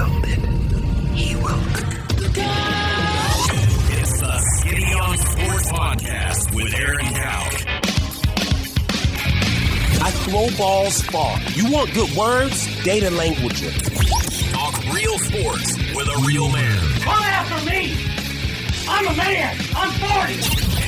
grounded, he will. It's the Skinny on Sports Podcast with Aaron Dowd. I throw balls far. You want good words? Data language. Talk real sports with a real man. Come after me! I'm a man! I'm 40!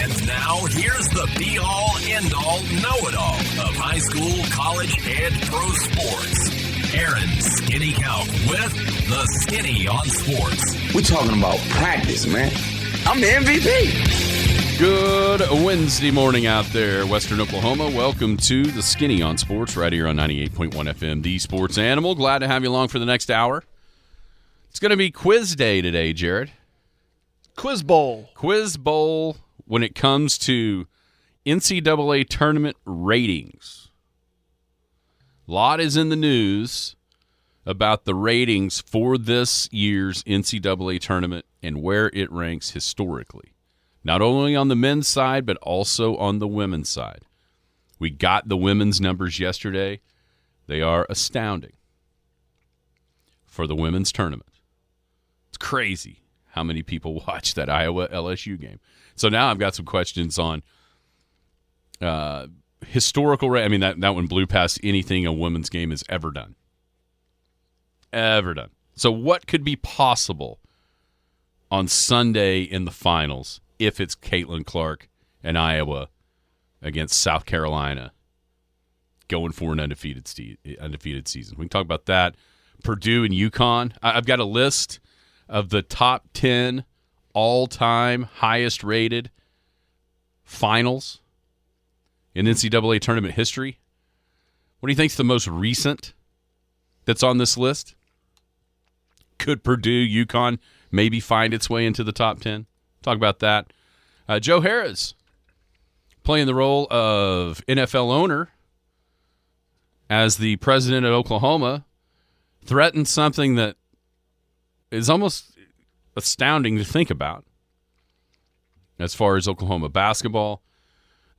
And now, here's the be-all, end-all, know-it-all of high school, college, and pro sports. Aaron Skinny Count with the Skinny on Sports. We're talking about practice, man. I'm the MVP. Good Wednesday morning out there, Western Oklahoma. Welcome to the Skinny on Sports right here on 98.1 FM, the Sports Animal. Glad to have you along for the next hour. It's going to be quiz day today, Jared. Quiz Bowl. Quiz Bowl when it comes to NCAA tournament ratings. A lot is in the news about the ratings for this year's NCAA tournament and where it ranks historically. Not only on the men's side, but also on the women's side. We got the women's numbers yesterday. They are astounding for the women's tournament. It's crazy how many people watch that Iowa LSU game. So now I've got some questions on historical. I mean, that one blew past anything a women's game has ever done. Ever done. So what could be possible on Sunday in the finals if it's Caitlin Clark and Iowa against South Carolina going for an undefeated season? We can talk about that. Purdue and UConn. I've got a list of the top 10 all-time highest-rated finals in NCAA tournament history. What do you think is the most recent that's on this list? Could Purdue, UConn maybe find its way into the top 10? Talk about that. Joe Harris playing the role of NFL owner as the president of Oklahoma threatened something that is almost astounding to think about as far as Oklahoma basketball.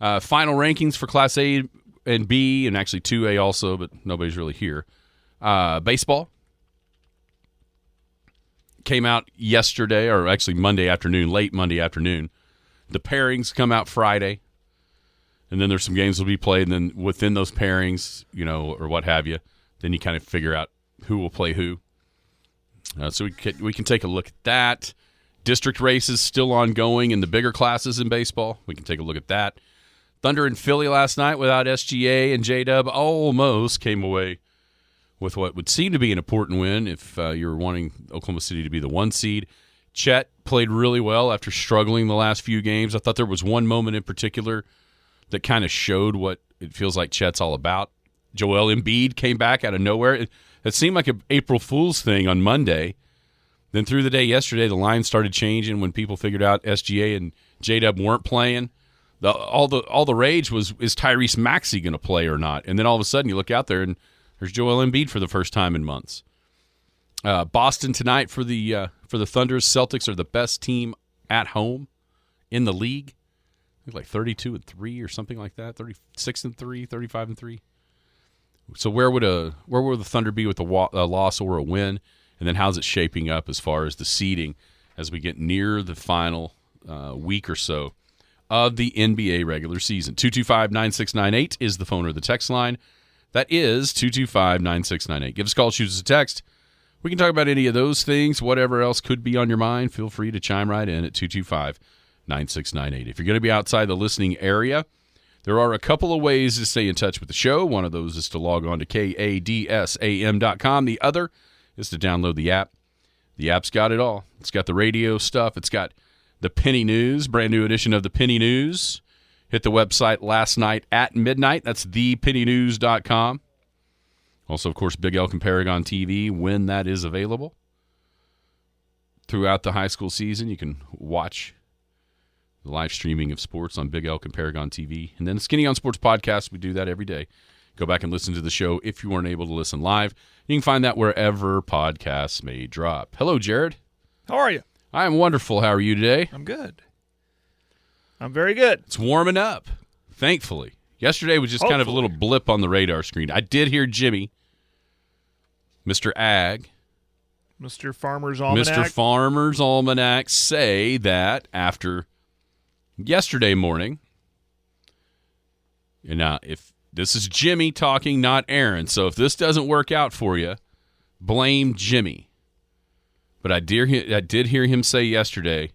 Final rankings for Class A and B, and actually 2A also, but nobody's really here. Baseball came out yesterday, or actually Monday afternoon, late Monday afternoon. The pairings come out Friday, and then there's some games will be played, and then within those pairings, or what have you, then you kind of figure out who will play who. So we can take a look at that. District races still ongoing in the bigger classes in baseball. We can take a look at that. Thunder in Philly last night without SGA and J-Dub almost came away with what would seem to be an important win if you're wanting Oklahoma City to be the 1 seed. Chet played really well after struggling the last few games. I thought there was one moment in particular that kind of showed what it feels like Chet's all about. Joel Embiid came back out of nowhere. It seemed like an April Fool's thing on Monday. Then through the day yesterday, the line started changing when people figured out SGA and J-Dub weren't playing. All the rage was, is Tyrese Maxey going to play or not? And then all of a sudden you look out there and there's Joel Embiid for the first time in months. Boston tonight for the Thunder. Celtics are the best team at home in the league. I think like 32-3 or something like that. 36-3, 35-3. So where would the Thunder be with a loss or a win? And then how's it shaping up as far as the seeding as we get near the final week or so of the NBA regular season? 225-9698 is the phone or the text line. That is 225-9698. Give us a call, shoot us a text. We can talk about any of those things, whatever else could be on your mind. Feel free to chime right in at 225-9698. If you're going to be outside the listening area, there are a couple of ways to stay in touch with the show. One of those is to log on to kadsam.com. The other is to download the app. The app's got it all. It's got the radio stuff. It's got the Penny News, brand new edition of the Penny News. Hit the website last night at midnight. That's thepennynews.com. Also, of course, Big Elk and Paragon TV when that is available. Throughout the high school season, you can watch the live streaming of sports on Big Elk and Paragon TV. And then the Skinny on Sports podcast, we do that every day. Go back and listen to the show if you weren't able to listen live. You can find that wherever podcasts may drop. Hello, Jared. How are you? I am wonderful. How are you today? I'm good. I'm very good. It's warming up, thankfully. Yesterday was just kind of a little blip on the radar screen. I did hear Jimmy, Mr. Ag, Mr. Farmer's Almanac. Mr. Farmer's Almanac say that after yesterday morning, and now if this is Jimmy talking, not Aaron, so if this doesn't work out for you, blame Jimmy. But I did hear him say yesterday,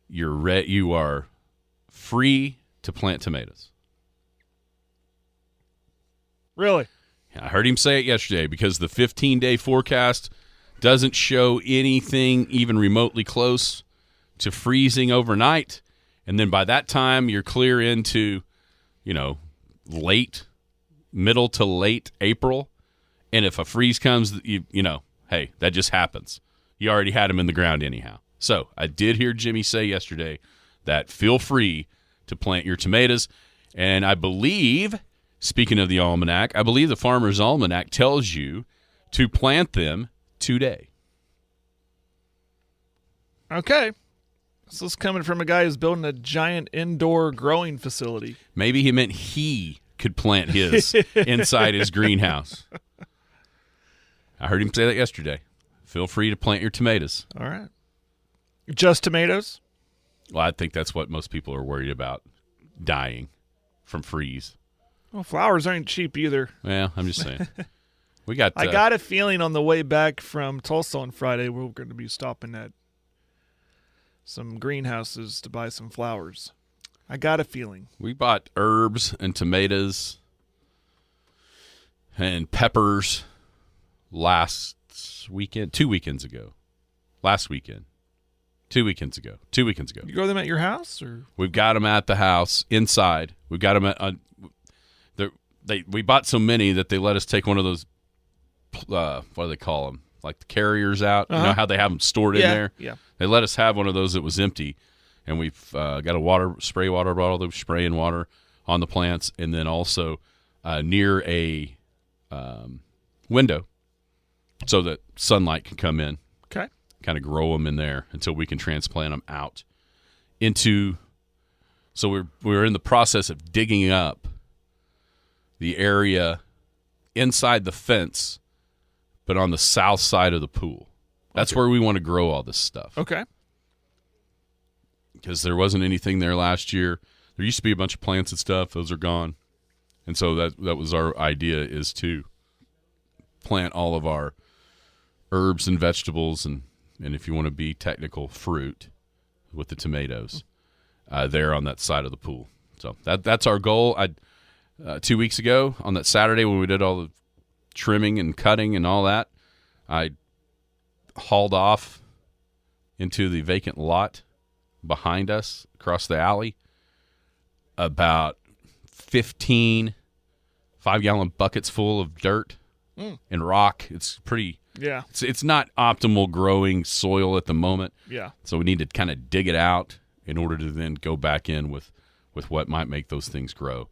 you are free to plant tomatoes. Really? I heard him say it yesterday because the 15-day forecast doesn't show anything even remotely close to freezing overnight. And then by that time, you're clear into, middle to late April. And if a freeze comes, hey, that just happens. You already had them in the ground anyhow. So I did hear Jimmy say yesterday that feel free to plant your tomatoes. And I believe, speaking of the almanac, I believe the Farmer's Almanac tells you to plant them today. Okay. So this is coming from a guy who's building a giant indoor growing facility. Maybe he meant he could plant his inside his greenhouse. I heard him say that yesterday. Feel free to plant your tomatoes. All right. Just tomatoes? Well, I think that's what most people are worried about, dying from freeze. Well, flowers aren't cheap either. Well, I'm just saying. We got. I got a feeling on the way back from Tulsa on Friday we're going to be stopping at some greenhouses to buy some flowers. I got a feeling. We bought herbs and tomatoes and peppers last weekend, 2 weekends ago. Last weekend. 2 weekends ago. 2 weekends ago. You grow them at your house, or we've got them at the house inside. We've got them at. We bought so many that they let us take one of those. What do they call them? Like the carriers out. You know how they have them stored in there. Yeah. They let us have one of those that was empty, and we've got a spray water bottle that was spraying water on the plants, and then also near a window so that sunlight can come in. Okay. Kind of grow them in there until we can transplant them out into. So we're in the process of digging up the area inside the fence, but on the south side of the pool. That's where we want to grow all this stuff. Okay. Because there wasn't anything there last year. There used to be a bunch of plants and stuff. Those are gone. And so that was our idea, is to plant all of our herbs and vegetables and if you want to be technical, fruit with the tomatoes there on that side of the pool. So that's our goal. 2 weeks ago on that Saturday when we did all the trimming and cutting and all that, I hauled off into the vacant lot behind us across the alley about 15 5-gallon buckets full of dirt and rock. It's pretty. Yeah. It's not optimal growing soil at the moment. Yeah. So we need to kind of dig it out in order to then go back in with what might make those things grow.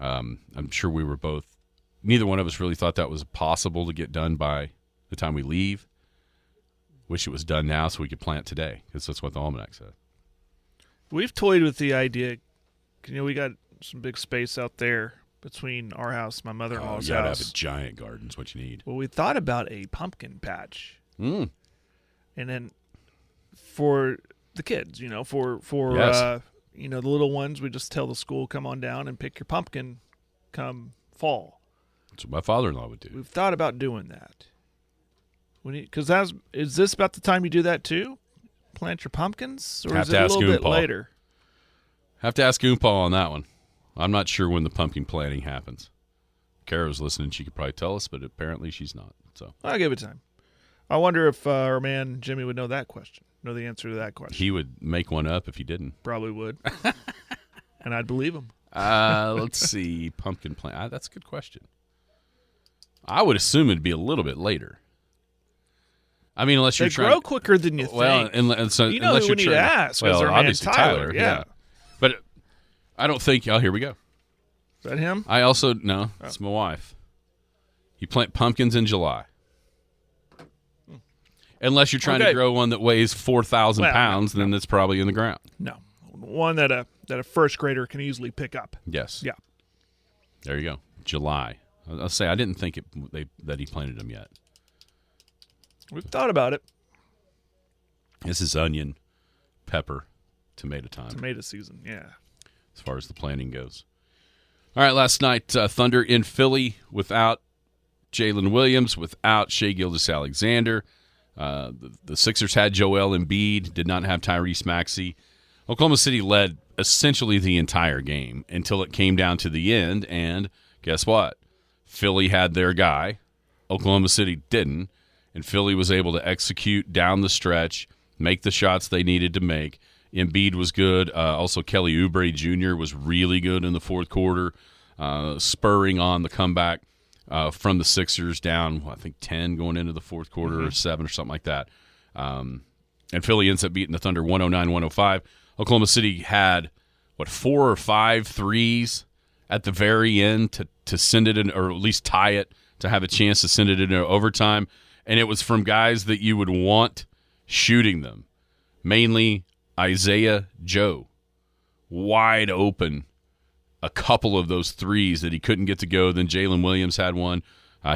I'm sure we were both. Neither one of us really thought that was possible to get done by the time we leave. Wish it was done now so we could plant today, because that's what the almanac said. We've toyed with the idea. We got some big space out there between our house, my mother-in-law's you gotta house. have a giant garden is what you need. Well, we thought about a pumpkin patch. Mm. And then for the kids, for Yes. the little ones, we just tell the school, come on down and pick your pumpkin come fall. That's what my father-in-law would do. We've thought about doing that. Because is this about the time you do that too? Plant your pumpkins? Or Have is to it a ask little bit Oompaw. later? Have to ask Oompaw on that one. I'm not sure when the pumpkin planting happens. Kara's listening. She could probably tell us, but apparently she's not. So I'll give it time. I wonder if our man Jimmy would know the answer to that question. he would make one up if he didn't. Probably would. And I'd believe him. Let's see. Pumpkin plant. That's a good question. I would assume it'd be a little bit later. I mean, unless They you're trying. grow quicker than you think. Well, and so You know unless who you're we need trying, to ask is well, our man obviously Tyler, yeah. But I don't think. Oh, here we go. Is that him? I also no. It's my wife. You plant pumpkins in July. Unless you're trying to Okay. grow one that weighs 4,000 Well, pounds, then it's probably in the ground. No. One that a first grader can easily pick up. Yes. Yeah. There you go. July. I'll say I didn't think that he planted them yet. We've thought about it. This is onion, pepper, tomato time. Tomato season, yeah. As far as the planning goes. All right, last night, Thunder in Philly without Jalen Williams, without Shai Gilgeous-Alexander. The Sixers had Joel Embiid, did not have Tyrese Maxey. Oklahoma City led essentially the entire game until it came down to the end, and guess what? Philly had their guy. Oklahoma City didn't, and Philly was able to execute down the stretch, make the shots they needed to make. Embiid was good. Also, Kelly Oubre Jr. was really good in the fourth quarter, spurring on the comeback from the Sixers down, I think, 10 going into the fourth quarter or 7 or something like that. And Philly ends up beating the Thunder 109-105. Oklahoma City had, 4 or 5 threes at the very end to send it in, or at least tie it, to have a chance to send it into overtime. And it was from guys that you would want shooting them, mainly Isaiah Joe, wide open, a couple of those threes that he couldn't get to go. Then Jalen Williams had one.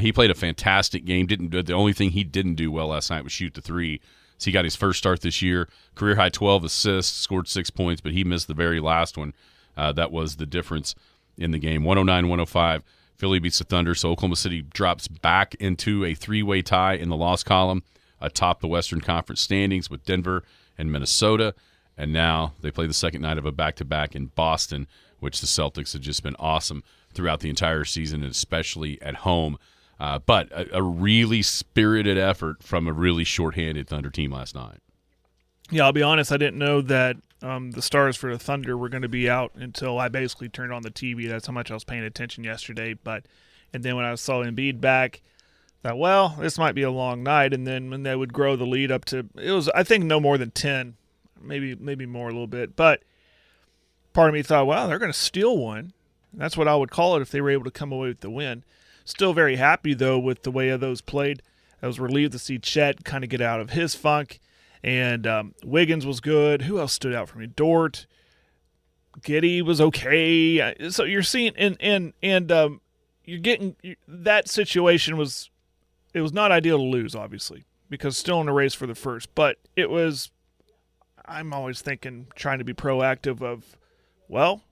He played a fantastic game. The only thing he didn't do well last night was shoot the three. So he got his first start this year, career high 12 assists, scored 6 points, but he missed the very last one. That was the difference in the game. 109-105, Philly beats the Thunder. So Oklahoma City drops back into a three-way tie in the loss column atop the Western Conference standings with Denver and Minnesota. And now they play the second night of a back-to-back in Boston, which the Celtics have just been awesome throughout the entire season, and especially at home. But a really spirited effort from a really shorthanded Thunder team last night. Yeah, I'll be honest, I didn't know that the stars for the Thunder were going to be out until I basically turned on the TV. That's how much I was paying attention yesterday. And then when I saw Embiid back, I thought, well, this might be a long night. And then when they would grow the lead up to, it was, I think, no more than 10. Maybe more a little bit. But part of me thought, well, they're going to steal one. That's what I would call it if they were able to come away with the win. Still very happy, though, with the way those played. I was relieved to see Chet kind of get out of his funk. And Wiggins was good. Who else stood out for me? Dort. Giddey was okay. So you're seeing, and you're getting that situation was, it was not ideal to lose, obviously, because still in the race for the first. But it was, I'm always thinking, trying to be proactive of, well,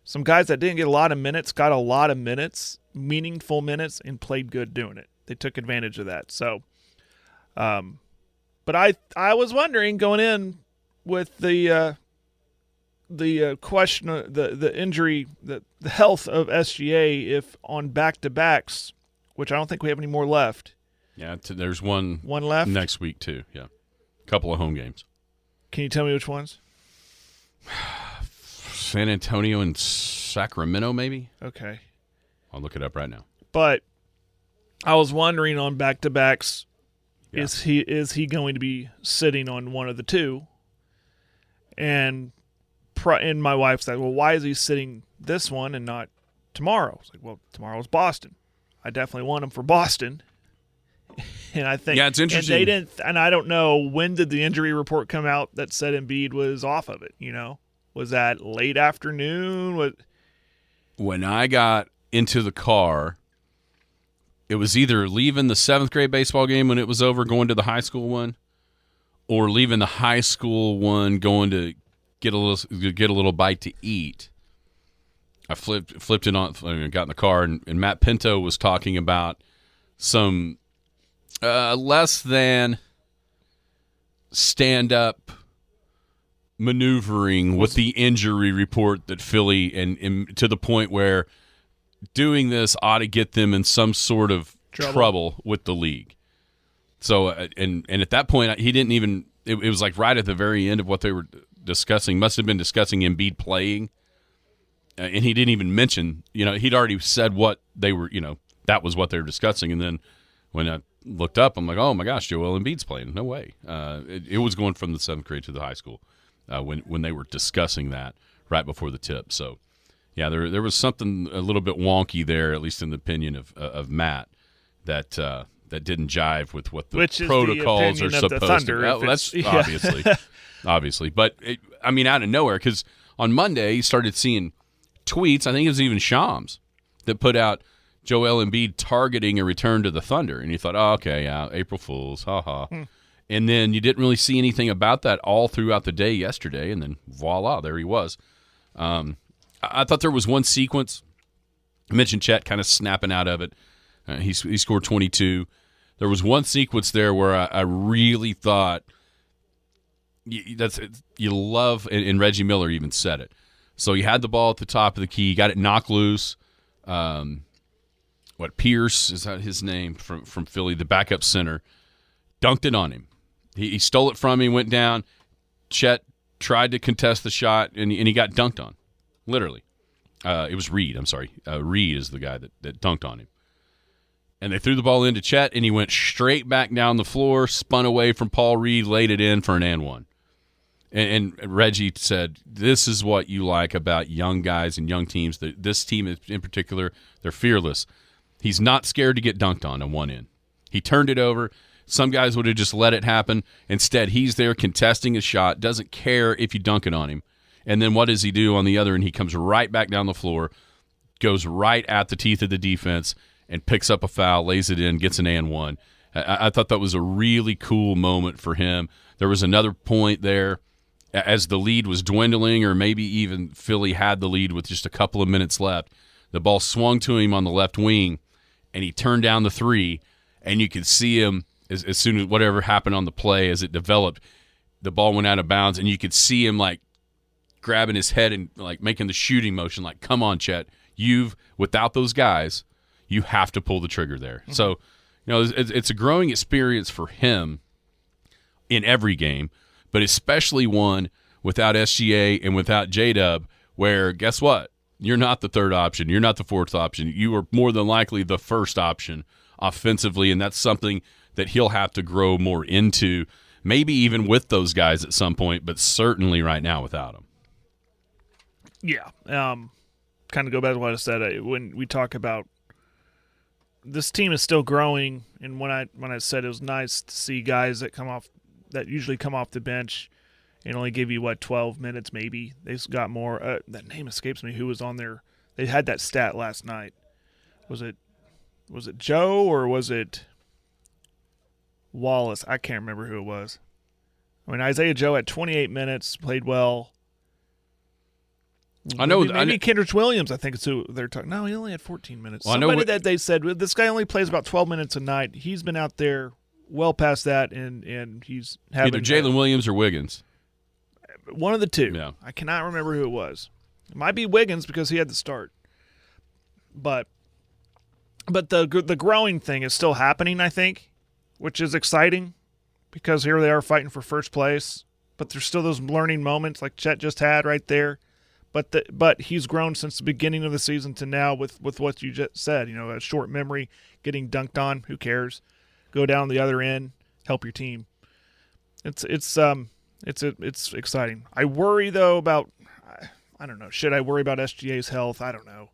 some guys that didn't get a lot of minutes got a lot of minutes, meaningful minutes, and played good doing it. They took advantage of that. So, but I was wondering going in with the question, the injury, the health of SGA, if on back-to-backs, which I don't think we have any more left. Yeah, there's one left next week too. Yeah, a couple of home games. Can you tell me which ones? San Antonio and Sacramento, maybe. Okay, I'll look it up right now. But I was wondering on back-to-backs, Yeah. is he going to be sitting on one of the two? And my wife said, well, why is he sitting this one and not tomorrow? I was like, well, tomorrow's Boston. I definitely want him for Boston. And I think, yeah, it's interesting. And they didn't, and I don't know, when did the injury report come out that said Embiid was off of it? You know, was that late afternoon? When I got into the car, it was either leaving the 7th grade baseball game when it was over, going to the high school one, or leaving the high school one, going to get a little bite to eat. I flipped it on, got in the car, and Matt Pinto was talking about some less than stand-up maneuvering with the injury report that Philly, and to the point where doing this ought to get them in some sort of trouble with the league. So, and at that point, he didn't even, it was like right at the very end of what they were discussing, must have been discussing Embiid playing, and he didn't even mention, he'd already said what they were, that was what they were discussing. And then when I looked up, I'm like, oh my gosh, Joel Embiid's playing. No way. It was going from the 7th grade to the high school when they were discussing that right before the tip. So, yeah, there was something a little bit wonky there, at least in the opinion of Matt, that didn't jive with what the protocols are supposed to be. That's obviously. But, out of nowhere, because on Monday you started seeing tweets, I think it was even Shams, that put out, Joel Embiid targeting a return to the Thunder, and you thought, oh, okay, yeah, April Fools, ha. And then you didn't really see anything about that all throughout the day yesterday, and then voila, there he was. I thought there was one sequence. I mentioned Chet kind of snapping out of it. He scored 22. There was one sequence there where I really thought you love, and Reggie Miller even said it. So he had the ball at the top of the key, got it knocked loose. Pierce, is that his name, from Philly, the backup center, dunked it on him. He stole it from him, went down. Chet tried to contest the shot, and he got dunked on, literally. It was Reed, I'm sorry. Reed is the guy that dunked on him. And they threw the ball into Chet, and he went straight back down the floor, spun away from Paul Reed, laid it in for an and one. And Reggie said, this is what you like about young guys and young teams. This team in particular, they're fearless. He's not scared to get dunked on one end. He turned it over. Some guys would have just let it happen. Instead, he's there contesting a shot, doesn't care if you dunk it on him. And then what does he do on the other end? He comes right back down the floor, goes right at the teeth of the defense, and picks up a foul, lays it in, gets an and one. I thought that was a really cool moment for him. There was another point there as the lead was dwindling, or maybe even Philly had the lead with just a couple of minutes left. The ball swung to him on the left wing, and he turned down the three, and you could see him as soon as whatever happened on the play, as it developed, the ball went out of bounds, and you could see him like grabbing his head and like making the shooting motion, like, come on, Chet, without those guys, you have to pull the trigger there. Mm-hmm. So, it's a growing experience for him in every game, but especially one without SGA and without J-Dub, where guess what? You're not the third option. You're not the fourth option. You are more than likely the first option offensively, and that's something that he'll have to grow more into, maybe even with those guys at some point, but certainly right now without them. Yeah. Kind of go back to what I said. When we talk about this team is still growing, and when I said it was nice to see guys that usually come off the bench and only give you 12 minutes maybe. They got more. That name escapes me. Who was on there? They had that stat last night. Was it Joe or was it Wallace? I can't remember who it was. I mean, Isaiah Joe had 28 minutes, played well. I know. Maybe Kendrick Williams, I think it's who they're talking. No, he only had 14 minutes. Well, Somebody that they said, this guy only plays about 12 minutes a night. He's been out there well past that, and he's having either Jalen Williams or Wiggins. One of the two. Yeah. I cannot remember who it was. It might be Wiggins because he had the start. But the growing thing is still happening, I think, which is exciting because here they are fighting for first place. But there's still those learning moments like Chet just had right there. But he's grown since the beginning of the season to now with what you just said. A short memory, getting dunked on. Who cares? Go down the other end, help your team. It's exciting. I worry though about, I don't know. Should I worry about SGA's health? I don't know.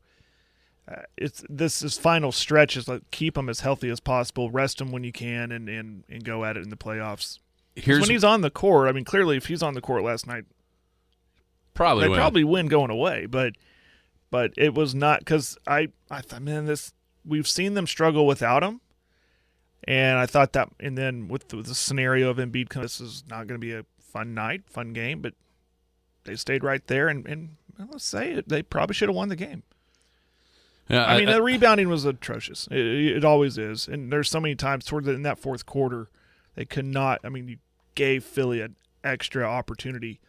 This final stretch is like keep him as healthy as possible, rest him when you can, and go at it in the playoffs. When he's on the court, I mean, clearly if he's on the court last night, they probably win going away. But it was not because I thought, man, we've seen them struggle without him. And I thought that, and then with the scenario of Embiid, this is not going to be a fun night, fun game, but they stayed right there, and let's say it, they probably should have won the game. Yeah, I mean, the rebounding was atrocious. It always is, and there's so many times in that fourth quarter, they could not. I mean, you gave Philly an extra opportunity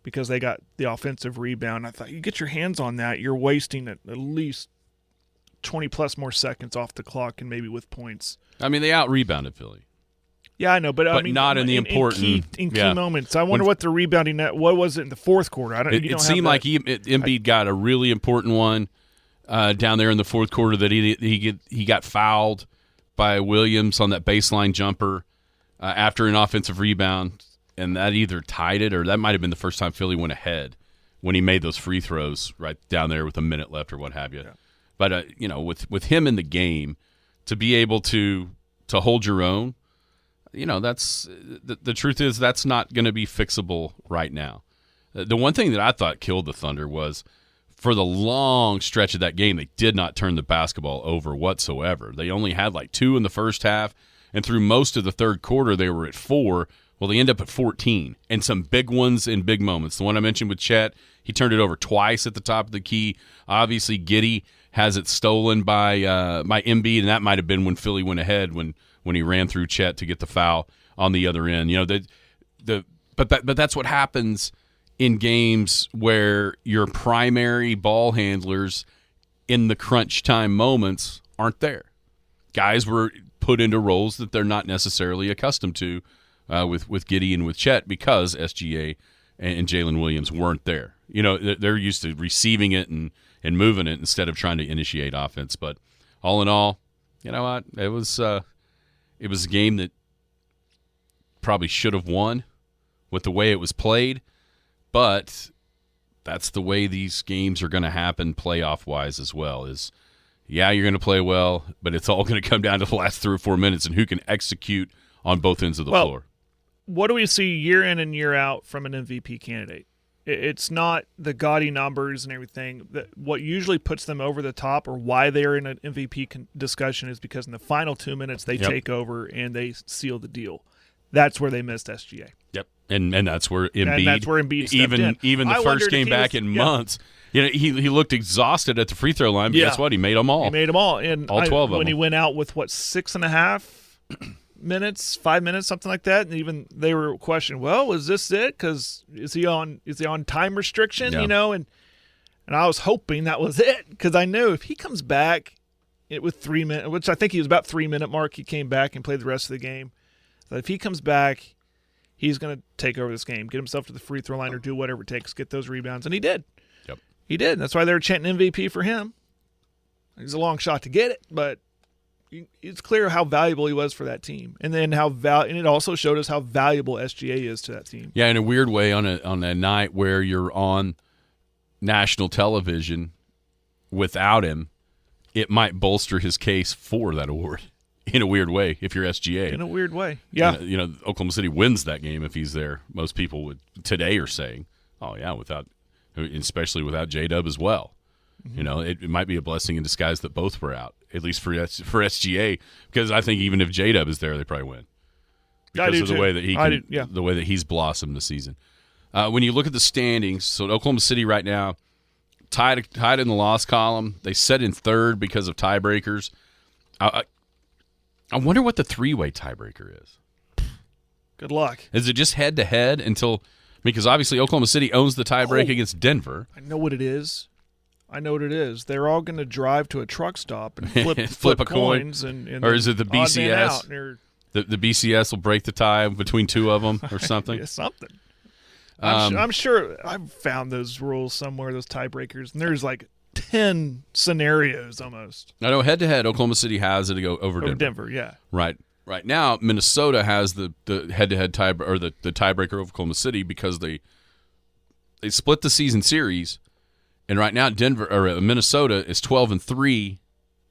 because they got the offensive rebound. I thought you get your hands on that, you're wasting at least 20-plus more seconds off the clock and maybe with points. I mean, they out-rebounded Philly. Yeah, I know, but I mean, not in the important key moments. I wonder what the rebounding net. What was it in the fourth quarter? It seemed like Embiid got a really important one down there in the fourth quarter that he got fouled by Williams on that baseline jumper after an offensive rebound, and that either tied it or that might have been the first time Philly went ahead when he made those free throws right down there with a minute left or what have you. Yeah. But with him in the game, to be able to hold your own. That's the truth is that's not going to be fixable right now. The one thing that I thought killed the Thunder was for the long stretch of that game, they did not turn the basketball over whatsoever. They only had like 2 in the first half, and through most of the third quarter, they were at 4. Well, they end up at 14, and some big ones in big moments. The one I mentioned with Chet, he turned it over twice at the top of the key. Obviously, Giddey has it stolen by Embiid, and that might have been when Philly went ahead when he ran through Chet to get the foul on the other end. You know, but that's what happens in games where your primary ball handlers in the crunch time moments aren't there. Guys were put into roles that they're not necessarily accustomed to with Giddey and with Chet because SGA and Jalen Williams weren't there. You know, they're used to receiving it and moving it instead of trying to initiate offense. But all in all, you know what? It was a game that probably should have won with the way it was played. But that's the way these games are going to happen playoff-wise as well is, yeah, you're going to play well, but it's all going to come down to the last 3 or 4 minutes and who can execute on both ends of the floor. What do we see year in and year out from an MVP candidate? It's not the gaudy numbers and everything. What usually puts them over the top or why they're in an MVP discussion is because in the final 2 minutes they take over and they seal the deal. That's where they missed SGA. Yep. And that's where Embiid stepped in. Even the first game back in months. You know, he looked exhausted at the free throw line, but guess what? He made them all. He made them all. And all 12 of them. When he went out with, 6.5 minutes, 5 minutes, something like that, and even they were questioning, well, is this it? Because is he on time restriction? Yeah. You know, and I was hoping that was it because I knew if he comes back with 3 minutes, which I think he was about 3 minute mark, he came back and played the rest of the game. So if he comes back, he's going to take over this game, get himself to the free throw line or do whatever it takes, get those rebounds, and he did. Yep. He did. That's why they were chanting MVP for him. It's a long shot to get it, but it's clear how valuable he was for that team, and then and it also showed us how valuable SGA is to that team. Yeah, in a weird way, on a night where you're on national television without him, it might bolster his case for that award. In a weird way, if you're SGA. In a weird way, yeah. You know, Oklahoma City wins that game if he's there. Most people would today are saying, "Oh yeah," especially without J-Dub as well. Mm-hmm. You know, it might be a blessing in disguise that both were out, at least for SGA, because I think even if J-Dub is there, they probably win because of the way that the way that he's blossomed this season. When you look at the standings, so Oklahoma City right now tied in the loss column. They set in third because of tiebreakers. I wonder what the 3-way tiebreaker is. Good luck. Is it just head-to-head because obviously Oklahoma City owns the tiebreak against Denver. I know what it is. They're all going to drive to a truck stop and flip a coins. Coin. Or is it the BCS? The BCS will break the tie between two of them or something? Yeah, something. I'm sure I've found those rules somewhere, those tiebreakers, and there's like 10 scenarios almost. I know head-to-head, Oklahoma City has it to go over Denver, yeah. Right now, Minnesota has the head-to-head the tiebreaker over Oklahoma City because they split the season series, and right now Minnesota is 12-3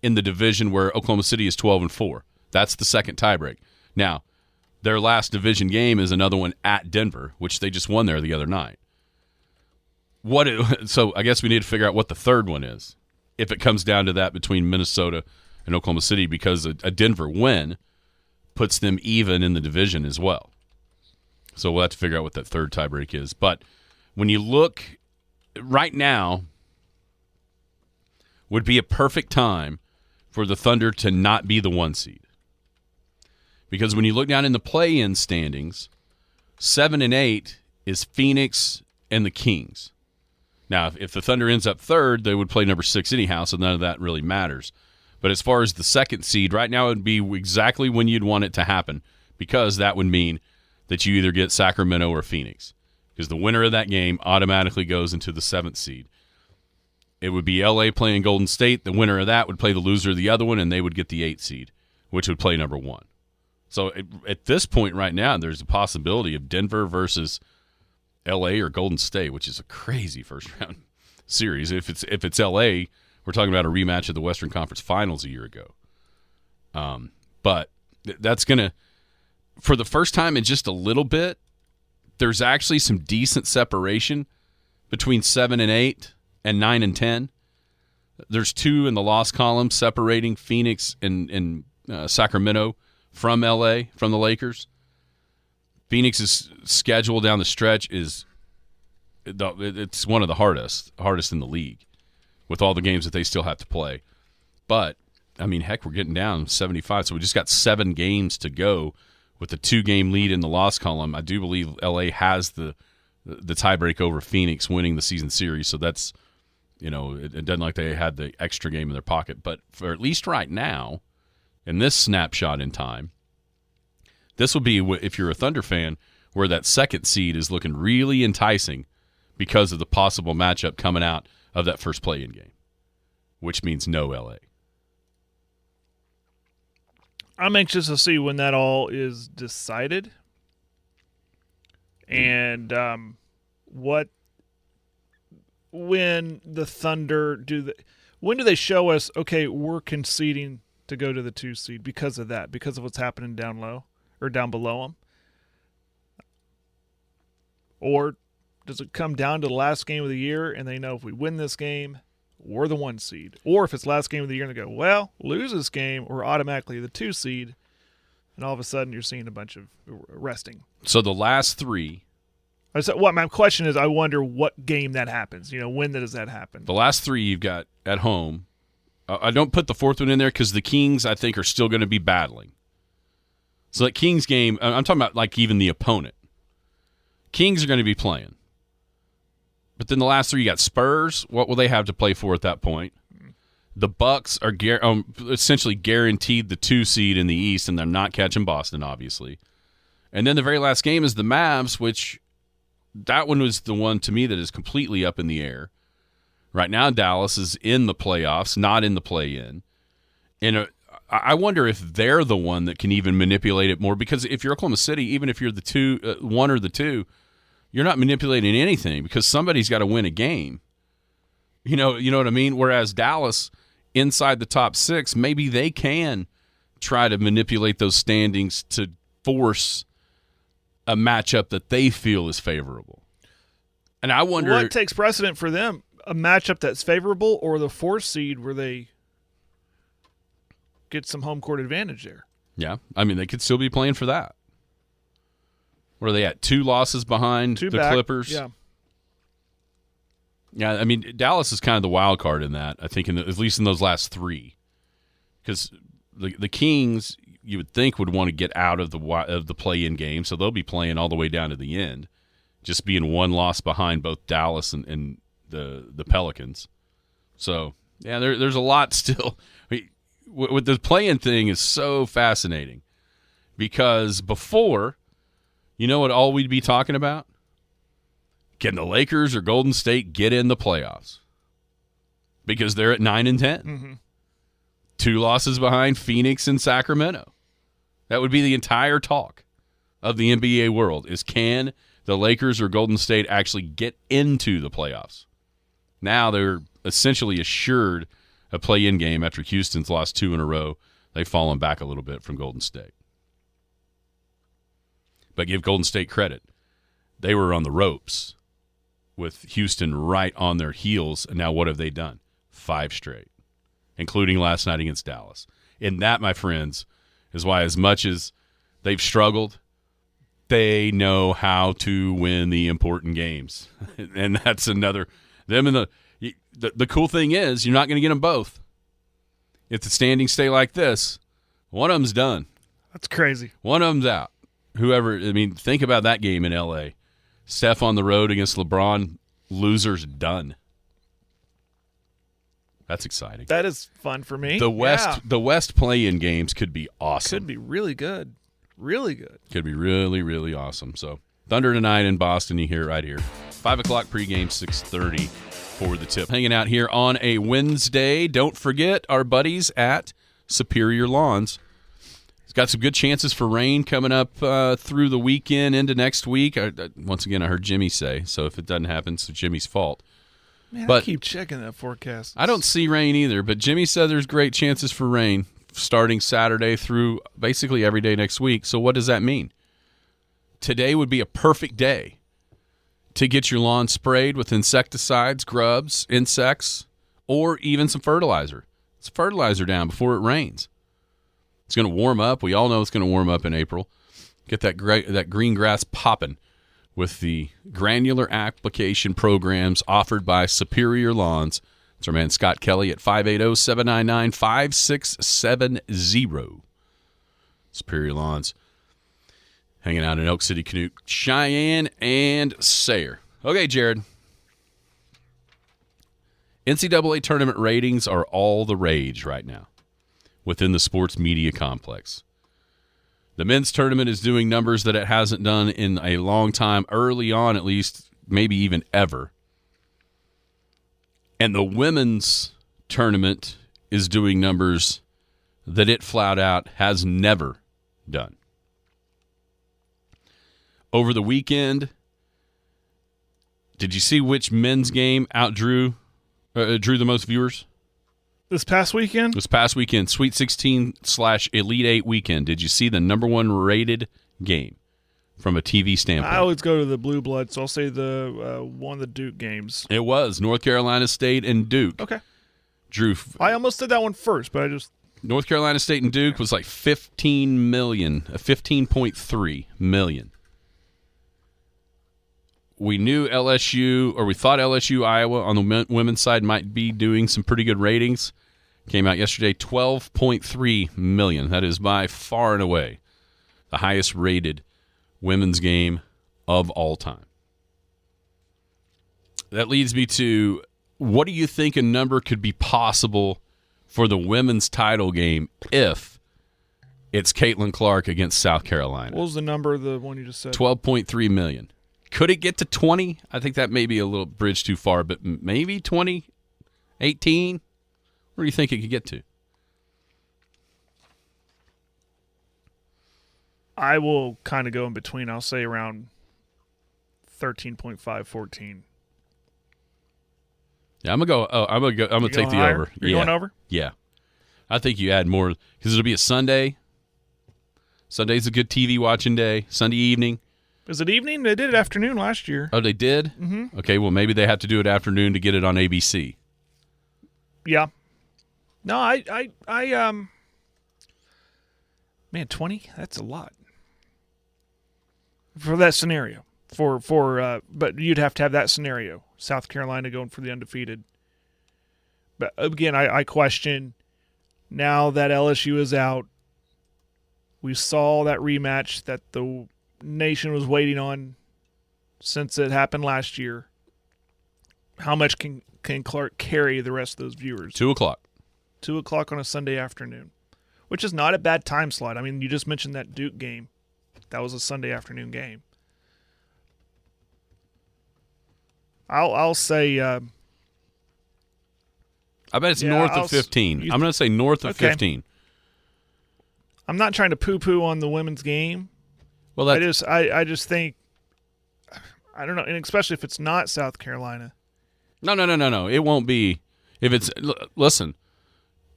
in the division where Oklahoma City is 12-4. That's the second tiebreak. Now, their last division game is another one at Denver, which they just won there the other night. So I guess we need to figure out what the third one is, if it comes down to that between Minnesota and Oklahoma City, because a Denver win puts them even in the division as well. So we'll have to figure out what that third tiebreak is. But when you look right now, would be a perfect time for the Thunder to not be the 1 seed. Because when you look down in the play-in standings, 7 and 8 is Phoenix and the Kings. Now, if the Thunder ends up third, they would play number 6 anyhow, so none of that really matters. But as far as the second seed, right now it would be exactly when you'd want it to happen, because that would mean that you either get Sacramento or Phoenix, because the winner of that game automatically goes into the 7th seed. It would be LA playing Golden State. The winner of that would play the loser of the other one, and they would get the 8th seed, which would play number 1. So at this point right now, there's a possibility of Denver versus LA or Golden State, which is a crazy first-round series. If it's LA, we're talking about a rematch of the Western Conference Finals a year ago. But that's going to, for the first time in just a little bit, there's actually some decent separation between 7 and 8 and 9 and 10. There's 2 in the loss column separating Phoenix and Sacramento from LA, from the Lakers. Phoenix's schedule down the stretch it's one of the hardest in the league with all the games that they still have to play. But, I mean, heck, we're getting down 75, so we just got 7 games to go with a 2-game lead in the loss column. I do believe LA has the tiebreak over Phoenix winning the season series, so that's, it doesn't like they had the extra game in their pocket. But for at least right now, in this snapshot in time, this will be, if you're a Thunder fan, where that second seed is looking really enticing because of the possible matchup coming out of that first play-in game, which means no LA. I'm anxious to see when that all is decided and when the Thunder when do they show us, okay, we're conceding to go to the 2 seed because of that, because of what's happening down low or down below them? Or does it come down to the last game of the year and they know if we win this game, we're the 1 seed? Or if it's last game of the year and they go, well, lose this game, we're automatically the 2 seed, and all of a sudden you're seeing a bunch of resting. So the last 3. My question is, I wonder what game that happens. When does that happen? The last 3 you've got at home. I don't put the 4th one in there because the Kings, I think, are still going to be battling. So that Kings game, I'm talking about like even the opponent. Kings are going to be playing. But then the last 3, you got Spurs. What will they have to play for at that point? The Bucks are essentially guaranteed the 2 seed in the East, and they're not catching Boston, obviously. And then the very last game is the Mavs, which that one was the one to me that is completely up in the air. Right now, Dallas is in the playoffs, not in the play-in. And I wonder if they're the one that can even manipulate it more, because if you're Oklahoma City, even if you're the 1 or the 2, you're not manipulating anything because somebody's got to win a game. You know what I mean? Whereas Dallas, inside the top 6, maybe they can try to manipulate those standings to force a matchup that they feel is favorable. And I wonder what takes precedent for them, a matchup that's favorable or the 4th seed where they get some home court advantage there. Yeah, I mean, they could still be playing for that. Where are they at? 2 losses behind the Clippers? Yeah. Yeah, I mean, Dallas is kind of the wild card in that, I think, at least in those last 3. Because the Kings, you would think, would want to get out of the play-in game, so they'll be playing all the way down to the end, just being 1 loss behind both Dallas and the Pelicans. So, yeah, there's a lot still. I mean, with the play-in thing is so fascinating because before, you know what all we'd be talking about? Can the Lakers or Golden State get in the playoffs? Because they're at 9 and 10. Mm-hmm. 2 losses behind Phoenix and Sacramento. That would be the entire talk of the NBA world is, can the Lakers or Golden State actually get into the playoffs? Now they're essentially assured a play-in game after Houston's lost 2 in a row. They've fallen back a little bit from Golden State. But give Golden State credit. They were on the ropes with Houston right on their heels, and now what have they done? 5 straight, including last night against Dallas. And that, my friends, is why as much as they've struggled, they know how to win the important games. And that's another – them and the cool thing is you're not going to get them both. If the standings stay like this, one of them's done. That's crazy. One of them's out. Whoever, I mean, think about that game in L.A. Steph on the road against LeBron, losers done. That's exciting. That is fun for me. The West play-in games could be awesome. Could be really good. Really good. Could be really, really awesome. So Thunder tonight in Boston, you hear it right here. 5 o'clock pregame, 6:30 for the tip. Hanging out here on a Wednesday. Don't forget our buddies at Superior Lawns. It's got some good chances for rain coming up through the weekend into next week. Once again, I heard Jimmy say, so if it doesn't happen, it's Jimmy's fault. Man, but I keep checking that forecast. I don't see rain either, but Jimmy said there's great chances for rain starting Saturday through basically every day next week. So what does that mean? Today would be a perfect day to get your lawn sprayed with insecticides, grubs, insects, or even some fertilizer. It's fertilizer down before it rains. It's going to warm up. We all know it's going to warm up in April. Get that green grass popping with the granular application programs offered by Superior Lawns. It's our man Scott Kelly at 580-799-5670. Superior Lawns. Hanging out in Elk City, Canute, Cheyenne, and Sayre. Okay, Jared. NCAA tournament ratings are all the rage right now within the sports media complex. The men's tournament is doing numbers that it hasn't done in a long time, early on at least, maybe even ever. And the women's tournament is doing numbers that it flat out has never done. Over the weekend, did you see which men's game drew the most viewers? This past weekend? This past weekend, Sweet 16/Elite 8 weekend. Did you see the number one rated game from a TV standpoint? I always go to the Blue Blood, so I'll say one of the Duke games. It was North Carolina State and Duke. Okay. Drew. I almost did that one first, but I just... North Carolina State and Duke was like 15.3 million. We knew LSU, or we thought LSU, Iowa on the women's side might be doing some pretty good ratings. Came out yesterday, 12.3 million. That is by far and away the highest rated women's game of all time. That leads me to, what do you think a number could be possible for the women's title game if it's Caitlin Clark against South Carolina? What was the number, the one you just said? 12.3 million. Could it get to 20? I think that may be a little bridge too far, but maybe 20, 18? Where do you think it could get to? I will kind of go in between. I'll say around 13.5, 14. Yeah, I'm gonna take the higher? over. You're going over? Yeah. I think you add more because it'll be a Sunday. Sunday's a good TV watching day. Sunday evening. Is it evening? They did it afternoon last year. Oh, they did? Mm-hmm. Okay, well, maybe they have to do it afternoon to get it on ABC. Yeah. No, man, 20? That's a lot. For that scenario. But you'd have to have that scenario. South Carolina going for the undefeated. But again, I question, now that LSU is out, we saw that rematch that the nation was waiting on since it happened last year. How much can Clark carry the rest of those viewers? 2 o'clock. 2 o'clock on a Sunday afternoon, which is not a bad time slot. I mean, you just mentioned that Duke game. That was a Sunday afternoon game. I'll say... I bet it's north of 15. I'm going to say north of 15. I'm not trying to poo-poo on the women's game. Well, I just think, I don't know, and especially if it's not South Carolina. No. It won't be. If it's, listen,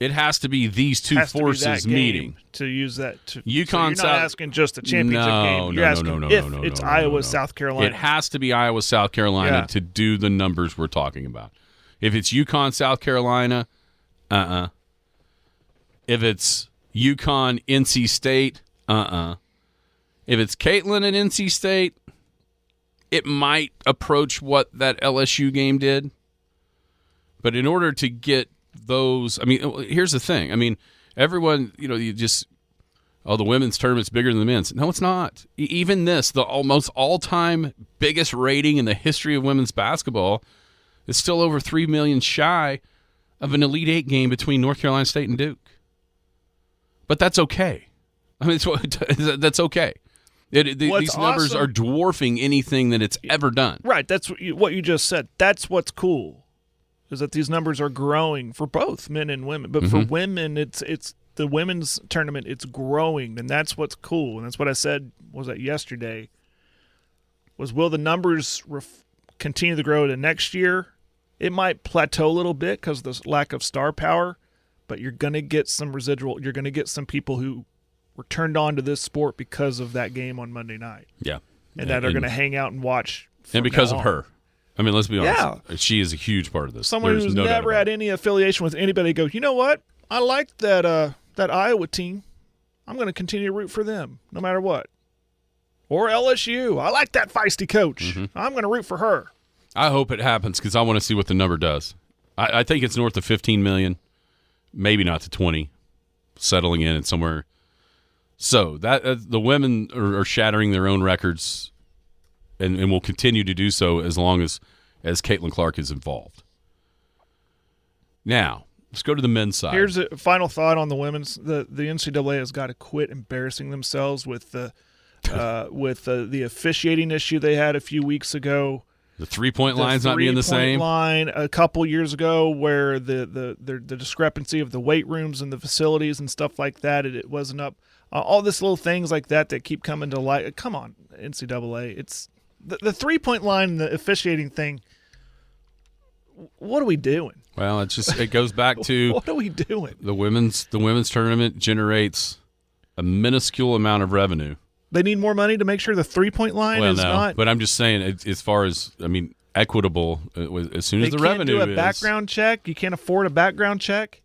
it has to be these two forces meeting. To use that. To, UConn, so you're not asking just a championship game. You're asking if it's Iowa, South Carolina. It has to be Iowa, South Carolina Yeah. to do the numbers we're talking about. If it's UConn, South Carolina, If it's UConn, NC State, If it's Caitlin and NC State, it might approach what that LSU game did. But in order to get those, I mean, here's the thing. I mean, everyone, you just, the women's tournament's bigger than the men's. No, it's not. Even this, the almost all-time biggest rating in the history of women's basketball, is still over 3 million shy of an Elite Eight game between North Carolina State and Duke. But that's okay. I mean, that's okay. These numbers are dwarfing anything that it's ever done. Right. That's what you just said. That's what's cool, is that these numbers are growing for both men and women. But for women, it's the women's tournament. It's growing, and that's what's cool. And that's what I said. Was that yesterday? Will the numbers continue to grow to next year? It might plateau a little bit because of the lack of star power, but you're going to get some residual. You're going to get some people who were turned on to this sport because of that game on Monday night. Yeah. And that are going to hang out and watch And because now of on. her. I mean, let's be honest. She is a huge part of this. Someone There's who's no doubt never about had it. any affiliation with anybody goes, you know what? I like that that Iowa team. I'm going to continue to root for them no matter what. Or LSU. I like that feisty coach. Mm-hmm. I'm going to root for her. I hope it happens because I want to see what the number does. I think it's north of 15 million, maybe not to 20, settling in at somewhere. So that the women are shattering their own records, and will continue to do so as long as Caitlin Clark is involved. Now let's go to the men's side. Here's a final thought on the women's. The NCAA has got to quit embarrassing themselves with the officiating issue they had a few weeks ago. The 3-point line's not being the same. Line a couple years ago, where the discrepancy of the weight rooms and the facilities and stuff like that, it wasn't up. All this little things like that keep coming to light. Come on, NCAA. It's the 3-point line and the officiating thing. What are we doing? Well, it goes back to What are we doing? the women's tournament generates a minuscule amount of revenue. They need more money to make sure the 3-point line is not. But I'm just saying, as far as equitable. As soon as the revenue do a background check. You can't afford a background check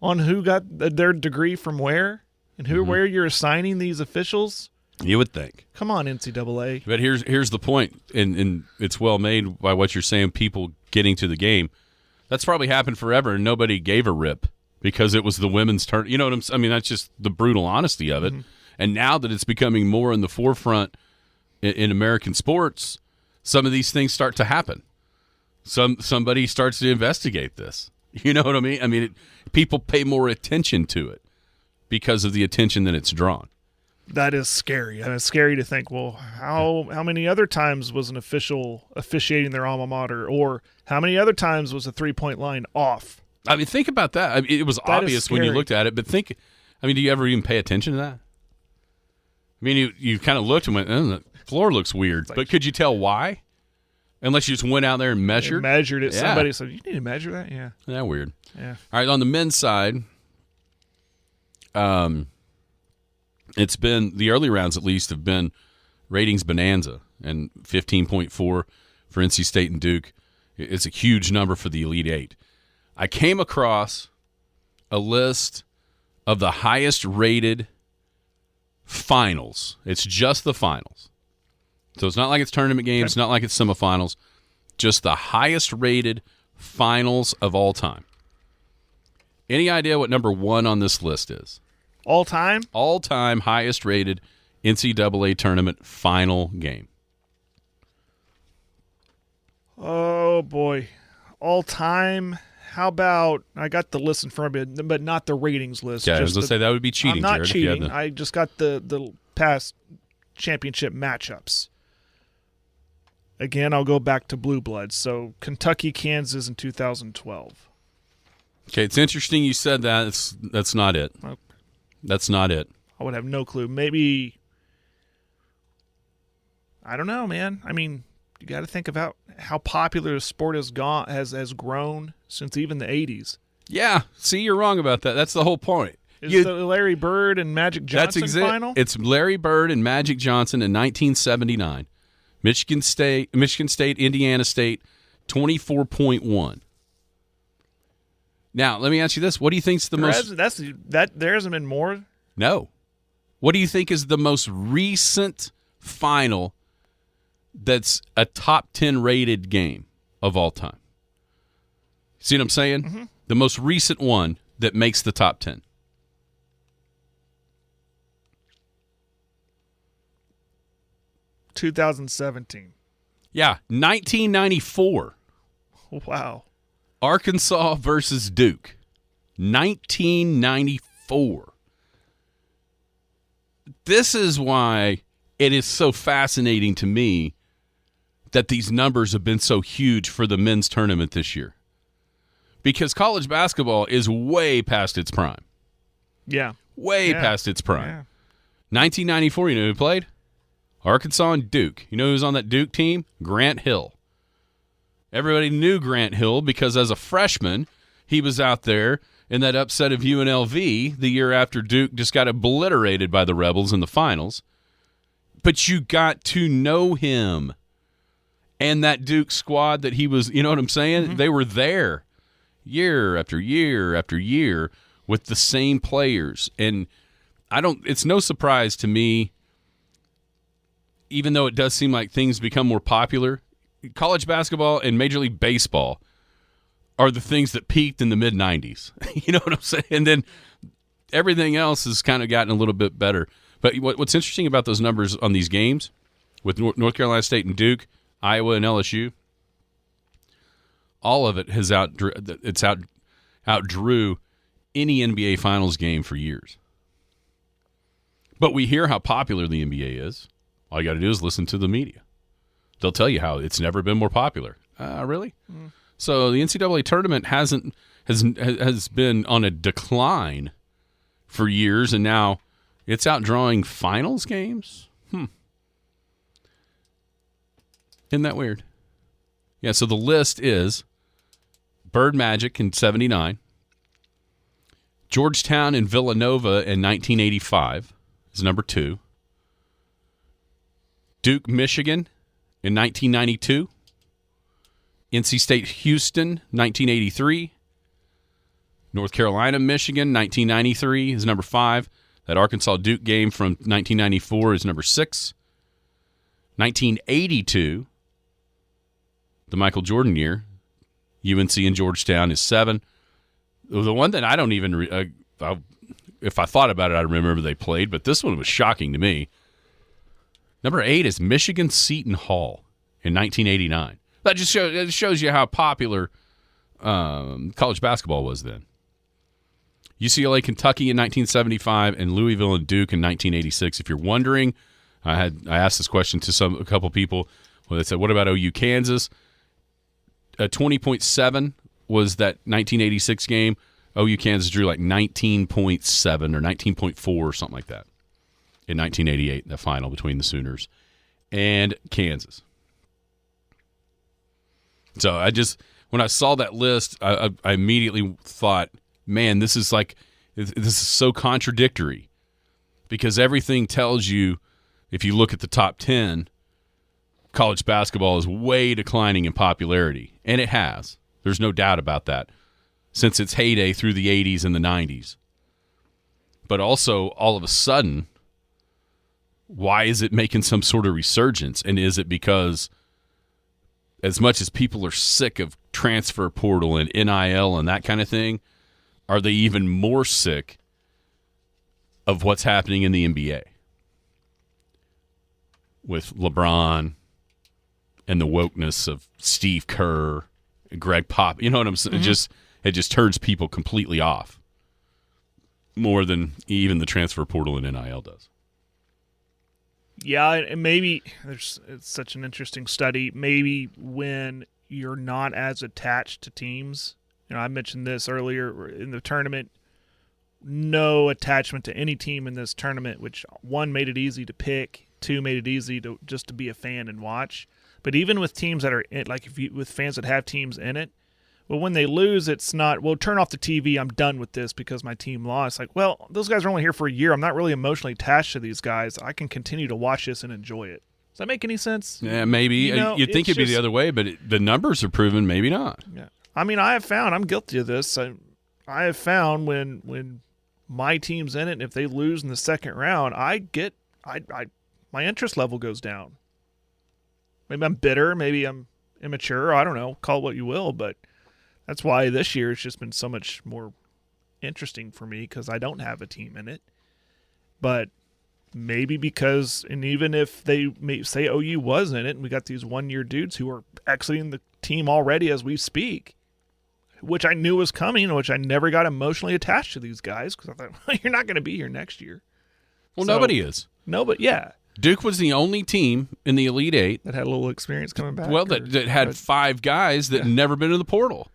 on who got their degree from where and where you're assigning these officials. You would think. Come on, NCAA. But here's the point, and it's well made by what you're saying. People getting to the game, that's probably happened forever, and nobody gave a rip because it was the women's turn. You know what I'm saying? I mean, that's just the brutal honesty of it. And now that it's becoming more in the forefront in American sports, some of these things start to happen. Somebody starts to investigate this. You know what I mean? I mean, people pay more attention to it because of the attention that it's drawn. That is scary. And it's scary to think, well, how many other times was an official officiating their alma mater, or how many other times was a 3-point line off? I mean, think about that. I mean, it was obvious when you looked at it, but do you ever even pay attention to that? I mean, you kind of looked and went, the floor looks weird. But could you tell why? Unless you just went out there and measured? Measured it. Yeah. Somebody said, you need to measure that? Yeah. Yeah, weird. Yeah. All right, on the men's side, it's been, the early rounds at least, have been ratings bonanza, and 15.4 for NC State and Duke. It's a huge number for the Elite Eight. I came across a list of the highest rated finals. It's just the finals. So it's not like it's tournament games, it's not like it's semifinals, just the highest rated finals of all time. Any idea what number 1 on this list is? All time? All time highest rated NCAA tournament final game. Oh, boy. All time. How about, I got the list in front of me, but not the ratings list. Yeah, I was going to say that would be cheating, I'm not Jared, if you had cheating. the- I just got the past championship matchups. Again, I'll go back to Blue Bloods. So Kentucky, Kansas in 2012. Okay, it's interesting you said that. That's not it. Okay. That's not it. I would have no clue. Maybe, I don't know, man. I mean, you got to think about how popular the sport has grown since even the 80s. Yeah, see, you're wrong about that. That's the whole point. Is the Larry Bird and Magic Johnson final? It's Larry Bird and Magic Johnson in 1979. Michigan State, Indiana State, 24.1. Now, let me ask you this. What do you think's the most... There hasn't been more? No. What do you think is the most recent final that's a top 10 rated game of all time? See what I'm saying? Mm-hmm. The most recent one that makes the top 10. $2017. Yeah, 1994. Wow. Arkansas versus Duke. 1994. This is why it is so fascinating to me that these numbers have been so huge for the men's tournament this year. Because college basketball is way past its prime. Yeah. Way past its prime. Yeah. 1994, you know who played? Arkansas and Duke. You know who's on that Duke team? Grant Hill. Everybody knew Grant Hill because as a freshman, he was out there in that upset of UNLV the year after Duke just got obliterated by the Rebels in the finals. But you got to know him. And that Duke squad that he was, you know what I'm saying? Mm-hmm. They were there year after year after year with the same players. And it's no surprise to me, even though it does seem like things become more popular, college basketball and Major League Baseball are the things that peaked in the mid-'90s. You know what I'm saying? And then everything else has kind of gotten a little bit better. But what's interesting about those numbers on these games with North Carolina State and Duke, Iowa and LSU, all of it has outdrew any NBA Finals game for years. But we hear how popular the NBA is. All you got to do is listen to the media. They'll tell you how it's never been more popular. Really? Mm. So the NCAA tournament has been on a decline for years, and now it's outdrawing finals games? Isn't that weird? Yeah, so the list is Bird Magic in 1979, Georgetown and Villanova in 1985 is number 2, Duke, Michigan in 1992, NC State, Houston, 1983, North Carolina, Michigan, 1993 is number 5. That Arkansas Duke game from 1994 is number 6. 1982, the Michael Jordan year, UNC and Georgetown is 7. The one that I don't even, if I thought about it, I'd remember they played, but this one was shocking to me. Number 8 is Michigan Seton Hall in 1989. That just shows you how popular college basketball was then. UCLA, Kentucky in 1975, and Louisville and Duke in 1986. If you're wondering, I asked this question to a couple people. Well, they said, "What about OU, Kansas?" 20.7 was that 1986 game. OU, Kansas drew like 19.7 or 19.4 or something like that in 1988, the final between the Sooners and Kansas. So when I saw that list, I immediately thought, man, this is so contradictory, because everything tells you, if you look at the top 10, college basketball is way declining in popularity, and it has. There's no doubt about that since its heyday through the 80s and the 90s. But also, all of a sudden, why is it making some sort of resurgence? And is it because as much as people are sick of transfer portal and NIL and that kind of thing, are they even more sick of what's happening in the NBA with LeBron and the wokeness of Steve Kerr, Greg Pop? You know what I'm saying? Mm-hmm. It just turns people completely off more than even the transfer portal and NIL does. Yeah, and maybe it's such an interesting study. Maybe when you're not as attached to teams, I mentioned this earlier in the tournament, no attachment to any team in this tournament, which, 1, made it easy to pick, 2, made it easy to just to be a fan and watch. But even with teams that are with fans that have teams in it, well, when they lose, it's not, well, turn off the TV, I'm done with this because my team lost. Like, well, those guys are only here for a year. I'm not really emotionally attached to these guys. I can continue to watch this and enjoy it. Does that make any sense? Yeah, maybe. You'd think it'd be the other way, but the numbers are proven maybe not. Yeah. I mean, I have found, I'm guilty of this. I have found when my team's in it, and if they lose in the second round, my interest level goes down. Maybe I'm bitter, maybe I'm immature, I don't know, call it what you will, but that's why this year it's just been so much more interesting for me, because I don't have a team in it. But maybe because, and even if they say OU was in it, and we got these one-year dudes who are exiting the team already as we speak, which I knew was coming, which I never got emotionally attached to these guys, because I thought, well, you're not going to be here next year. Well, nobody is. No, but yeah. Duke was the only team in the Elite Eight that had a little experience coming back. Well, that had 5 guys that had never been to the portal.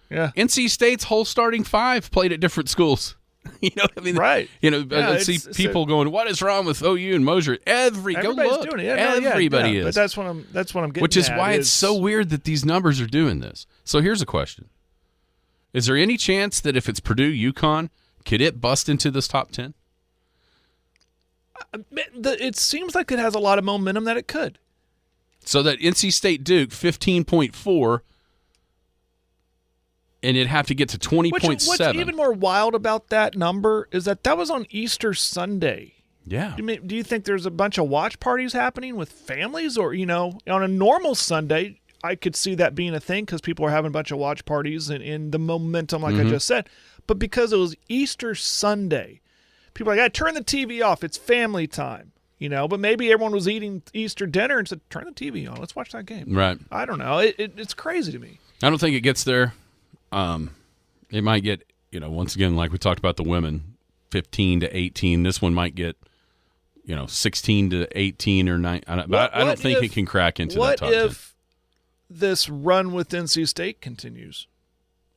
Yeah. NC State's whole starting 5 played at different schools. You know what I mean? Right. I see people going, "What is wrong with OU and Mosier?" Everybody's doing it. Yeah, everybody is. But that's what I'm getting. Which is why it's so weird that these numbers are doing this. So here's a question: is there any chance that if it's Purdue, UConn, could it bust into this top 10? It seems like it has a lot of momentum that it could. So that NC State Duke 15.4, and it'd have to get to 20.7. What's even more wild about that number is that was on Easter Sunday. Yeah. Do you think there's a bunch of watch parties happening with families, or on a normal Sunday? I could see that being a thing because people are having a bunch of watch parties and in the momentum, like I just said. But because it was Easter Sunday, people are like, turn the TV off. It's family time. But maybe everyone was eating Easter dinner and said, turn the TV on. Let's watch that game. Right. I don't know. It's crazy to me. I don't think it gets there. It might get, once again, like we talked about the women, 15 to 18. This one might get, 16 to 18 or 9. I don't think it can crack into that top 10. What if this run with NC State continues?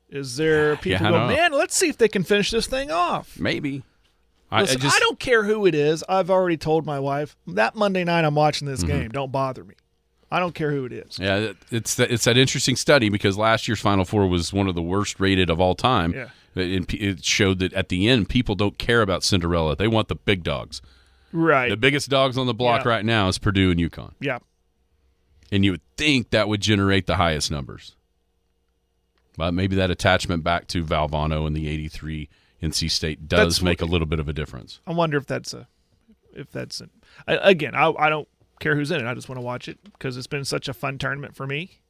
Is there people go, man, let's see if they can finish this thing off? Maybe. Listen, I don't care who it is. I've already told my wife, that Monday night I'm watching this game. Don't bother me. I don't care who it is. Yeah, it's that interesting study because last year's Final Four was one of the worst rated of all time. Yeah. It showed that at the end, people don't care about Cinderella. They want the big dogs. Right. The biggest dogs on the block right now is Purdue and UConn. Yeah. And you would think that would generate the highest numbers. But maybe that attachment back to Valvano and the 83 NC State does make a little bit of a difference. I wonder if that's again, I don't care who's in it. I just want to watch it because it's been such a fun tournament for me.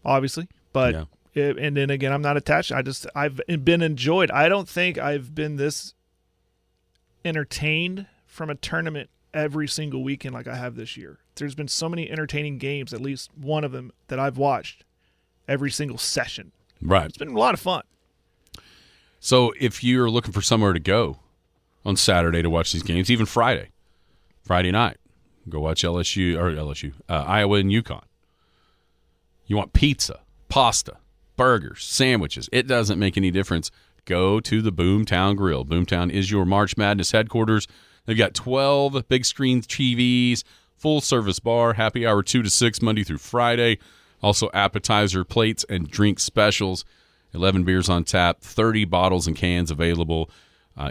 Obviously, but and then again, I'm not attached. I've been enjoyed. I don't think I've been this entertained from a tournament every single weekend like I have this year. There's been so many entertaining games, at least one of them that I've watched every single session. Right. It's been a lot of fun. So if you're looking for somewhere to go on Saturday to watch these games, even Friday night, go watch Iowa and UConn. You want pizza, pasta, burgers, sandwiches. It doesn't make any difference. Go to the Boomtown Grill. Boomtown is your March Madness headquarters. They've got 12 big screen TVs, full service bar, happy hour 2 to 6 Monday through Friday. Also appetizer plates and drink specials. 11 beers on tap, 30 bottles and cans available,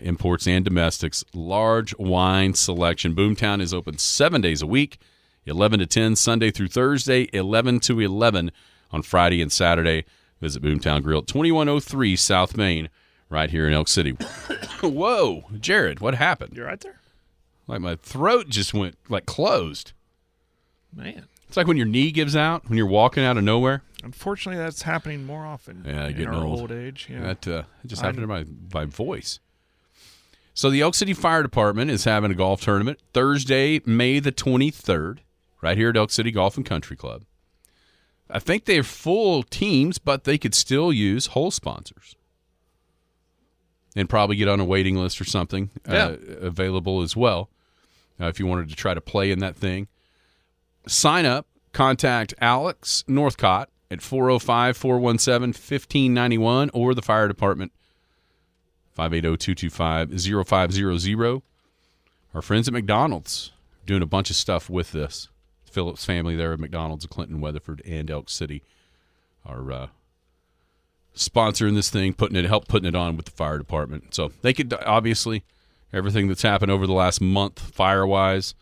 imports and domestics, large wine selection. Boomtown is open 7 days a week, 11 to 10 Sunday through Thursday, 11 to 11 on Friday and Saturday. Visit Boomtown Grill, 2103 South Main, right here in Elk City. Whoa, Jared, what happened? You're right there? Like my throat just went closed. Man. It's like when your knee gives out, when you're walking out of nowhere. Unfortunately, that's happening more often in our old age. Yeah. That just happened to my voice. So the Elk City Fire Department is having a golf tournament Thursday, May the 23rd, right here at Elk City Golf and Country Club. I think they're full teams, but they could still use whole sponsors and probably get on a waiting list or something available as well if you wanted to try to play in that thing. Sign up. Contact Alex Northcott at 405-417-1591 or the fire department, 580-225-0500. Our friends at McDonald's are doing a bunch of stuff with this. Phillips family there at McDonald's, Clinton, Weatherford, and Elk City are sponsoring this thing, putting it on with the fire department. So they could obviously everything that's happened over the last month fire-wise.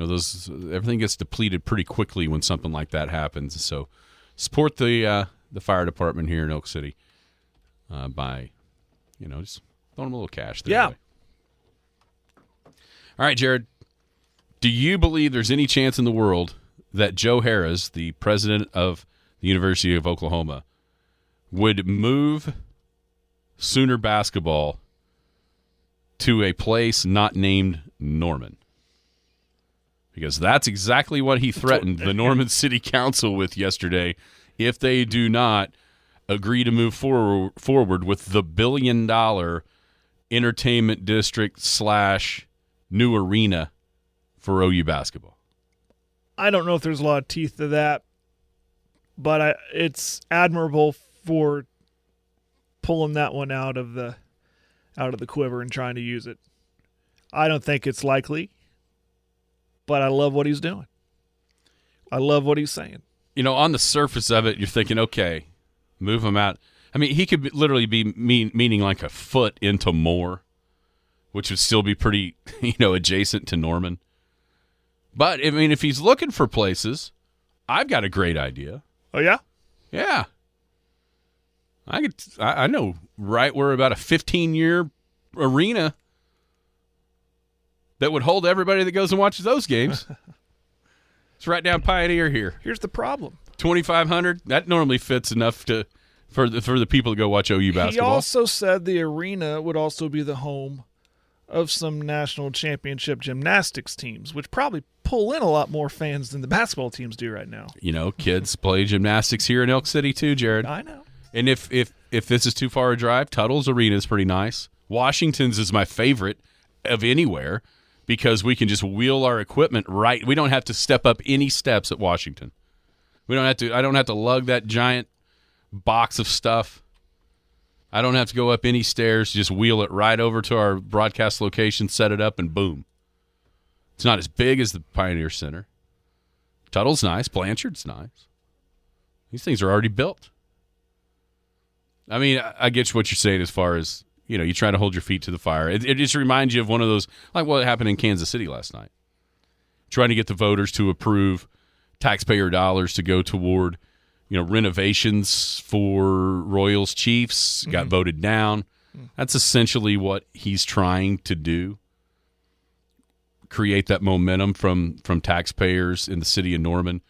Everything gets depleted pretty quickly when something like that happens. So support the fire department here in Elk City by, just throwing them a little cash there. Yeah. All right, Jared, do you believe there's any chance in the world that Joe Harris, the president of the University of Oklahoma, would move Sooner basketball to a place not named Norman? Because that's exactly what he threatened the Norman City Council with yesterday if they do not agree to move forward with the $1 billion entertainment district / new arena for OU basketball. I don't know if there's a lot of teeth to that, but it's admirable for pulling that one out of the quiver and trying to use it. I don't think it's likely. But I love what he's doing. I love what he's saying. On the surface of it, you're thinking, okay, move him out. I mean, he could literally be meaning like a foot into Moore, which would still be pretty, adjacent to Norman. But, I mean, if he's looking for places, I've got a great idea. Oh, yeah? Yeah. I know right where about a 15-year arena that would hold everybody that goes and watches those games. It's right down Pioneer here. Here's the problem. 2,500, that normally fits enough for the people that go watch OU basketball. He also said the arena would also be the home of some national championship gymnastics teams, which probably pull in a lot more fans than the basketball teams do right now. You know, kids play gymnastics here in Elk City too, Jared. I know. And if this is too far a drive, Tuttle's Arena is pretty nice. Washington's is my favorite of anywhere because we can just wheel our equipment right. We don't have to step up any steps at Washington. I don't have to lug that giant box of stuff. I don't have to go up any stairs. Just wheel it right over to our broadcast location, set it up, and boom. It's not as big as the Pioneer Center. Tuttle's nice. Blanchard's nice. These things are already built. I mean, I get what you're saying as far as, you know, you try to hold your feet to the fire. It just reminds you of one of those, like what happened in Kansas City last night. Trying to get the voters to approve taxpayer dollars to go toward, you know, renovations for Royals Chiefs, got voted down. That's essentially what he's trying to do. Create that momentum from taxpayers in the city of Norman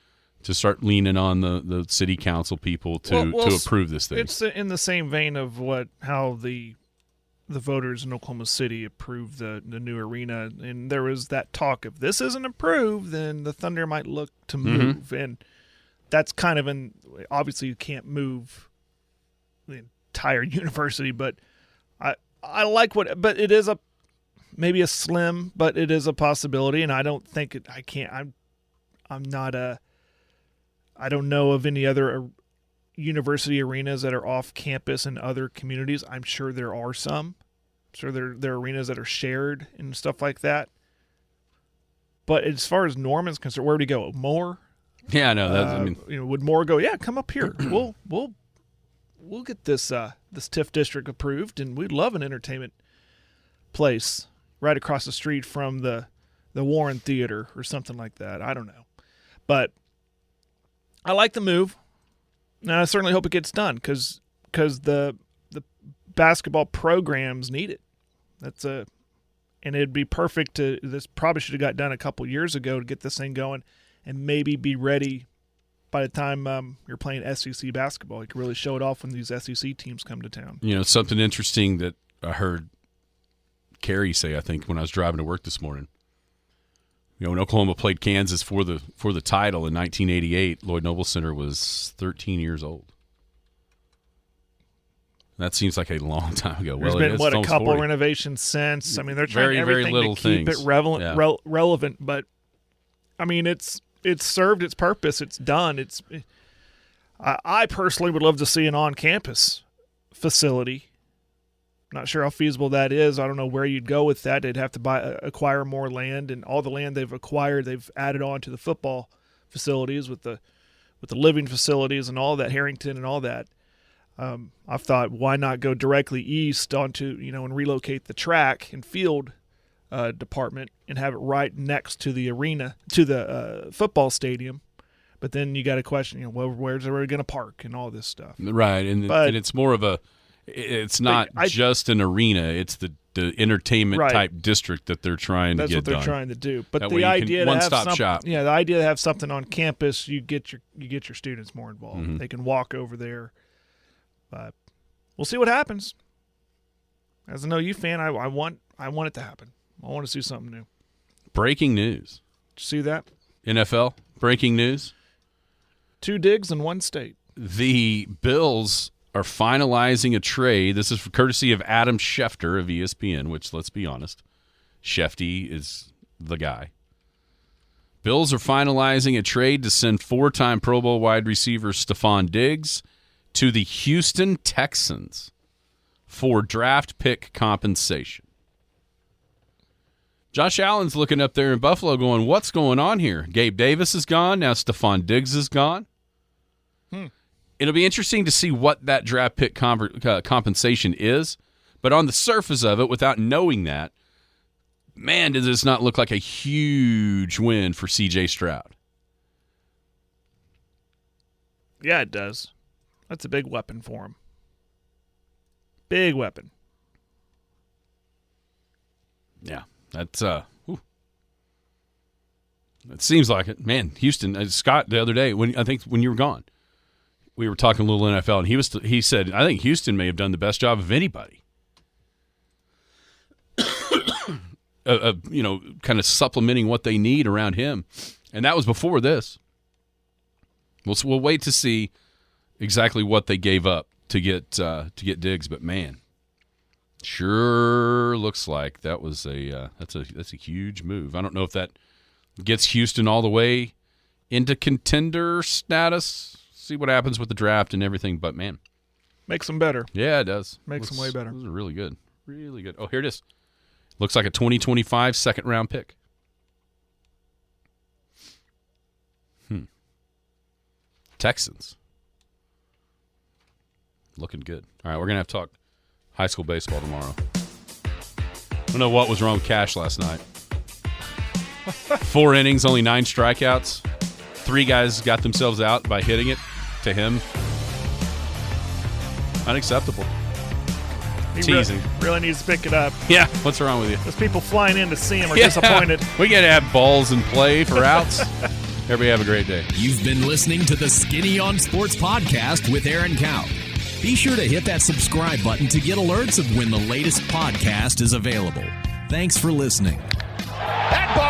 to start leaning on the city council people to approve this thing. It's in the same vein of how the voters in Oklahoma City approved the new arena, and there was that talk if this isn't approved, then the Thunder might look to move, and that's kind of obviously you can't move the entire university, but I like but it is maybe a slim, but it is a possibility, and I don't think I don't know of any other university arenas that are off campus in other communities. I'm sure there are some. I'm sure there are arenas that are shared and stuff like that. But as far as Norman's concerned, where would he go? Moore? Yeah, no. Would Moore go? Yeah, come up here. We'll get this TIF district approved, and we'd love an entertainment place right across the street from the Warren Theater or something like that. I don't know, but I like the move, and I certainly hope it gets done because the basketball programs need it. And it'd be perfect this probably should have got done a couple years ago to get this thing going and maybe be ready by the time you're playing SEC basketball. You can really show it off when these SEC teams come to town. You know, something interesting that I heard Carrie say, I think, when I was driving to work this morning. You know, when Oklahoma played Kansas for the title in 1988, Lloyd Noble Center was 13 years old. That seems like a long time ago. There's been, a couple renovations since. I mean, they're trying everything very to keep it relevant. But, I mean, it's served its purpose. It's done. I personally would love to see an on-campus facility. Not sure how feasible that is. I don't know where you'd go with that. They'd have to acquire more land, and all the land they've acquired, they've added on to the football facilities with the living facilities and all that, Harrington and all that. I've thought, why not go directly east onto, and relocate the track and field department and have it right next to the arena, to the football stadium. But then you got a question, where's everybody going to park and all this stuff? Right, and it's more of a. It's not just an arena; it's the entertainment type district that they're trying to get done. That's what they're trying to do. But that the idea to have one-stop shop. Yeah, the idea to have something on campus, you get your students more involved. Mm-hmm. They can walk over there. But we'll see what happens. As an OU fan, I want it to happen. I want to see something new. Breaking news. Did you see that? NFL breaking news. 2 digs in 1 state. The Bills are finalizing a trade. This is courtesy of Adam Schefter of ESPN, which, let's be honest, Shefty is the guy. Bills are finalizing a trade to send 4-time Pro Bowl wide receiver Stephon Diggs to the Houston Texans for draft pick compensation. Josh Allen's looking up there in Buffalo going, what's going on here? Gabe Davis is gone. Now Stephon Diggs is gone. It'll be interesting to see what that draft pick compensation is. But on the surface of it, without knowing that, man, does this not look like a huge win for C.J. Stroud? Yeah, it does. That's a big weapon for him. Big weapon. Yeah, that's it seems like it, man. Houston, Scott, the other day when you were gone, we were talking a little NFL, and he said, I think Houston may have done the best job of anybody. Kind of supplementing what they need around him, and that was before this. We'll wait to see exactly what they gave up to get Diggs, but man, sure looks like that was that's a huge move. I don't know if that gets Houston all the way into contender status. See what happens with the draft and everything, but man, makes them better. Yeah, it does. Makes them way better. Those are really good, really good. Oh, here it is. Looks like a 2025 second-round pick. Texans. Looking good. All right, we're going to have to talk high school baseball tomorrow. I don't know what was wrong with Cash last night. 4 innings, only 9 strikeouts. 3 guys got themselves out by hitting it to him. Unacceptable. He Teasing. Really needs to pick it up. Yeah, what's wrong with you? Those people flying in to see him are disappointed. We got to have balls in play for outs. Everybody have a great day. You've been listening to the Skinny on Sports podcast with Aaron Cow. Be sure to hit that subscribe button to get alerts of when the latest podcast is available. Thanks for listening. That ball